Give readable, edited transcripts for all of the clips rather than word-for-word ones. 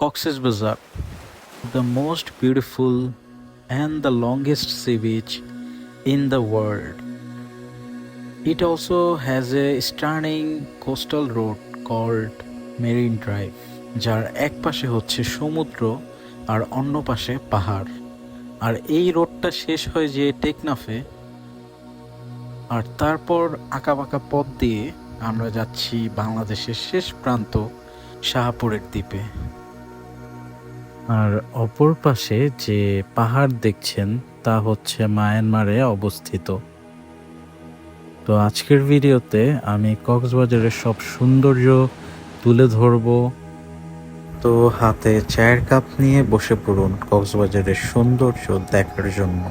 Cox's Bazar, the most beautiful and the longest sea beach in the world. It also has a stunning coastal road called Marine Drive, যার এক পাশে হচ্ছে সমুদ্র আর অন্য পাশে পাহাড়। আর এই রোডটা শেষ হয় যে টেকনাফে, আর তারপর আঁকাবাঁকা পথ দিয়ে আমরা যাচ্ছি বাংলাদেশের শেষ প্রান্ত শাহপুরের দ্বীপে। আর অপর পাশে যে পাহাড় দেখছেন তা হচ্ছে মায়ানমারে অবস্থিত। তো আজকের ভিডিওতে আমি কক্সবাজারের সব সৌন্দর্য তুলে ধরব। তো হাতে চায়ের কাপ নিয়ে বসে পড়ুন কক্সবাজারের সৌন্দর্য দেখার জন্য।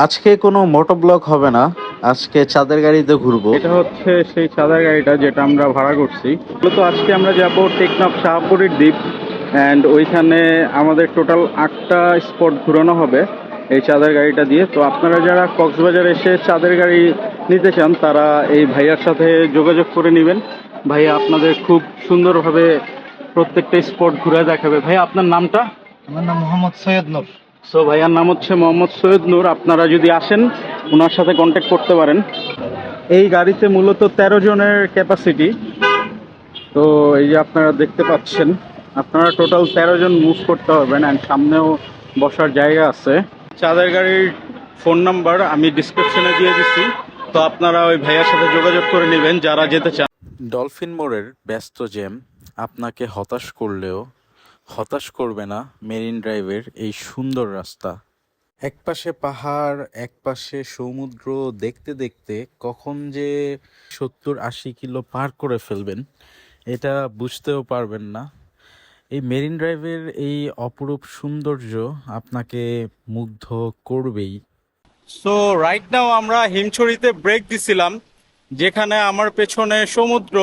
আজকে কোনো মোটো ব্লগ হবে না, আজকে চাঁদের গাড়িতে ঘুরবো। এটা হচ্ছে সেই চাঁদের গাড়িটা যেটা আমরা ভাড়া করছি। মূলত আজকে আমরা যাব টেকনাফ শাহপুরের দ্বীপ, অ্যান্ড ওইখানে আমাদের টোটাল 8টা স্পট ঘুরানো হবে এই চাঁদের গাড়িটা দিয়ে। তো আপনারা যারা কক্সবাজার এসে চাঁদের গাড়ি নিতে চান তারা এই ভাইয়ার সাথে যোগাযোগ করে নেবেন। ভাইয়া আপনাদের খুব সুন্দরভাবে প্রত্যেকটা স্পট ঘুরে দেখাবে। ভাইয়া আপনার নামটা? আমার নাম মোহাম্মদ সৈয়দ নূর। সো ভাইয়ার নাম হচ্ছে মোহাম্মদ সৈয়দ নূর। আপনারা যদি আসেন ওনার সাথে কন্ট্যাক্ট করতে পারেন। এই গাড়িতে মূলত 13 জনের ক্যাপাসিটি। তো এই যে আপনারা দেখতে পাচ্ছেন, আপনারা টোটাল 13 জন মুভ করতে পারবেন, অ্যান্ড সামনেও বসার জায়গা আছে। চাঁদের গাড়ির ফোন নাম্বার আমি ডিসক্রিপশনে দিয়ে দিচ্ছি, তো আপনারা ওই ভাইয়ার সাথে যোগাযোগ করে নেবেন যারা যেতে চান। ডলফিন মোড়ের ব্যস্ত জ্যাম আপনাকে হতাশ করলেও হতাশ করবে না মেরিন ড্রাইভের এই সুন্দর রাস্তা। একপাশে পাহাড়, একপাশে সমুদ্র, দেখতে দেখতে কখন যে 70-80 কিলো পার করে ফেলবেন এটা বুঝতেও পারবেন না। এই মেরিন ড্রাইভের এই অপরূপ সৌন্দর্য আপনাকে মুগ্ধ করবেই। সো রাইট নাও আমরা হিমছড়িতে ব্রেক দিছিলাম, যেখানে আমার পেছনে সমুদ্র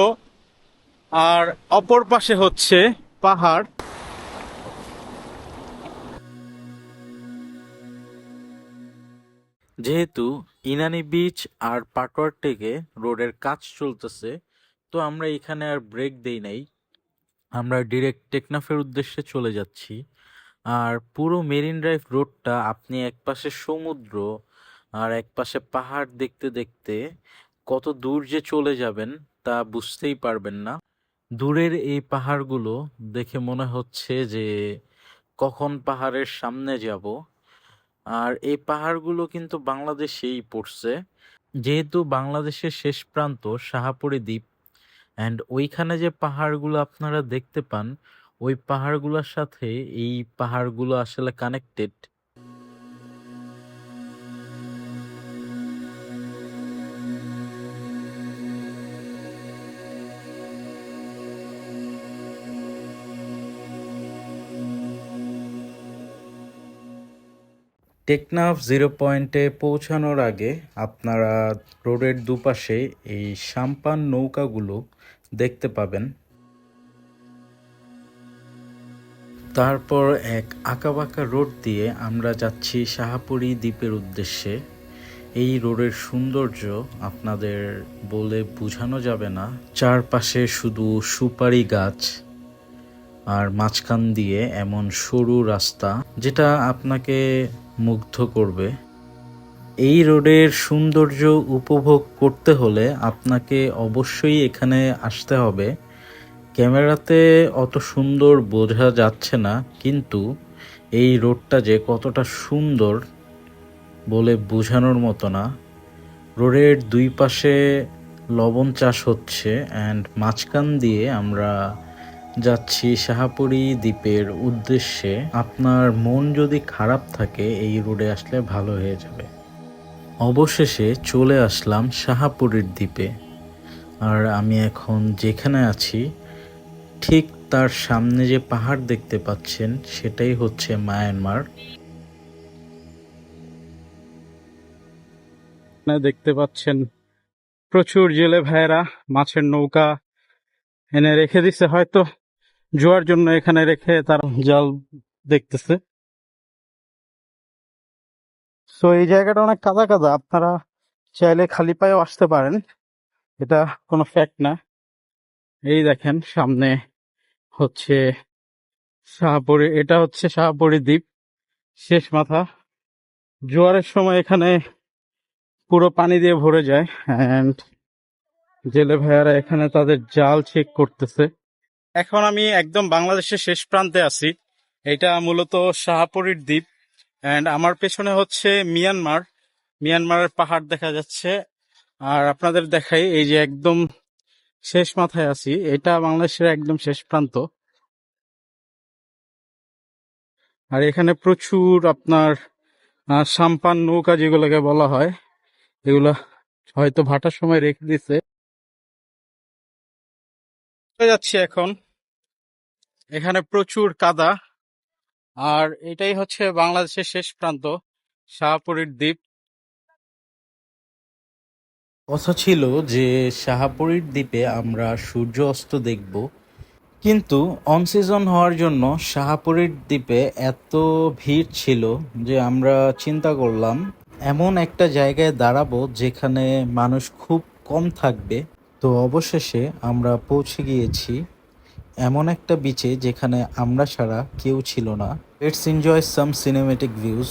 আর অপর পাশে হচ্ছে পাহাড়। যেহেতু ইনানি বিচ আর পাটোয়ার টেকে রোডের কাজ চলতেছে, তো আমরা এখানে আর ব্রেক দেই নাই, আমরা ডিরেক্ট টেকনাফের উদ্দেশ্যে চলে যাচ্ছি। আর পুরো মেরিন ড্রাইভ রোডটা আপনি একপাশে সমুদ্র আর একপাশে পাহাড় দেখতে দেখতে কত দূর যে চলে যাবেন তা বুঝতেই পারবেন না। দূরের এই পাহাড়গুলো দেখে মনে হচ্ছে যে কখন পাহাড়ের সামনে যাব। আর এই পাহাড়গুলো কিন্তু বাংলাদেশেই পড়ছে, যেহেতু বাংলাদেশের শেষ প্রান্ত শাহপুরী দ্বীপ, অ্যান্ড ওইখানে যে পাহাড়গুলো আপনারা দেখতে পান ওই পাহাড়গুলোর সাথে এই পাহাড়গুলো আসলে কানেক্টেড। টেকনাফ 0 পয়েন্টে পৌঁছানোর আগে আপনারা রোডের দুপাশে এই সাম্পান নৌকাগুলো দেখতে পাবেন। তারপর এক আঁকাবাঁকা রোড দিয়ে আমরা যাচ্ছি শাহপুরী দ্বীপের উদ্দেশ্যে। এই রোডের সৌন্দর্য আপনাদের বলে বোঝানো যাবে না। চারপাশে শুধু সুপারি গাছ আর মাঝখান দিয়ে এমন সরু রাস্তা যেটা আপনাকে মুগ্ধ করবে। এই রোডের সৌন্দর্য উপভোগ করতে হলে আপনাকে অবশ্যই এখানে আসতে হবে। ক্যামেরাতে অত সুন্দর বোঝা যাচ্ছে না, কিন্তু এই রোডটা যে কতটা সুন্দর বলে বোঝানোর মতো না। রোডের দুই পাশে লবণ চাষ হচ্ছে, অ্যান্ড মাঝখান দিয়ে আমরা যাচ্ছি শাহপুরী দ্বীপের উদ্দেশ্যে। আপনার মন যদি খারাপ থাকে এই রোডে আসলে ভালো হয়ে যাবে। অবশেষে চলে আসলাম শাহপুরীর দ্বীপে, আর আমি এখন যেখানে আছি ঠিক তার সামনে যে পাহাড় দেখতে পাচ্ছেন সেটাই হচ্ছে মায়ানমার। দেখতে পাচ্ছেন প্রচুর জেলে ভাইয়েরা মাছের নৌকা এনে রেখে দিছে, হয়তো জোয়ার জন্য এখানে রেখে তারা জাল দেখতেছে। সো এই জায়গাটা অনেক কাদা কাদা, আপনারা চাইলে খালি পায়েও আসতে পারেন, এটা কোনো ফ্যাক্ট না। এই দেখেন সামনে হচ্ছে শাহপরী, এটা হচ্ছে শাহপরী দ্বীপ শেষ মাথা। জোয়ারের সময় এখানে পুরো পানি দিয়ে ভরে যায় অ্যান্ড জেলে ভাইয়ারা এখানে তাদের জাল চেক করতেছে। এখন আমি একদম বাংলাদেশের শেষ প্রান্তে আছি। এটা মূলত শাহপরীর দ্বীপ অ্যান্ড আমার পেছনে হচ্ছে মিয়ানমারের পাহাড় দেখা যাচ্ছে। আর আপনাদের দেখাই এই যে একদম শেষ মাথায় আছি, এটা বাংলাদেশের একদম শেষ প্রান্ত। আর এখানে প্রচুর আপনার সাম্পান নৌকা যেগুলোকে বলা হয়, এগুলা হয়তো ভাটার সময় রেখে দিছে। চলে যাচ্ছি এখন, এখানে প্রচুর কাদা। আর এটাই হচ্ছে বাংলাদেশের শেষ প্রান্ত, শাহপরীর দ্বীপ। কথা ছিল যে শাহাপুরীর দ্বীপে আমরা সূর্য অস্ত দেখব, কিন্তু অন সিজন হওয়ার জন্য শাহাপুরীর দ্বীপে এত ভিড় ছিল যে আমরা চিন্তা করলাম এমন একটা জায়গায় দাঁড়াবো যেখানে মানুষ খুব কম থাকবে। তো অবশেষে আমরা পৌঁছে গিয়েছি এমন একটা বিচে যেখানে আমরা ছাড়া কেউ ছিল না। Let's enjoy some cinematic views.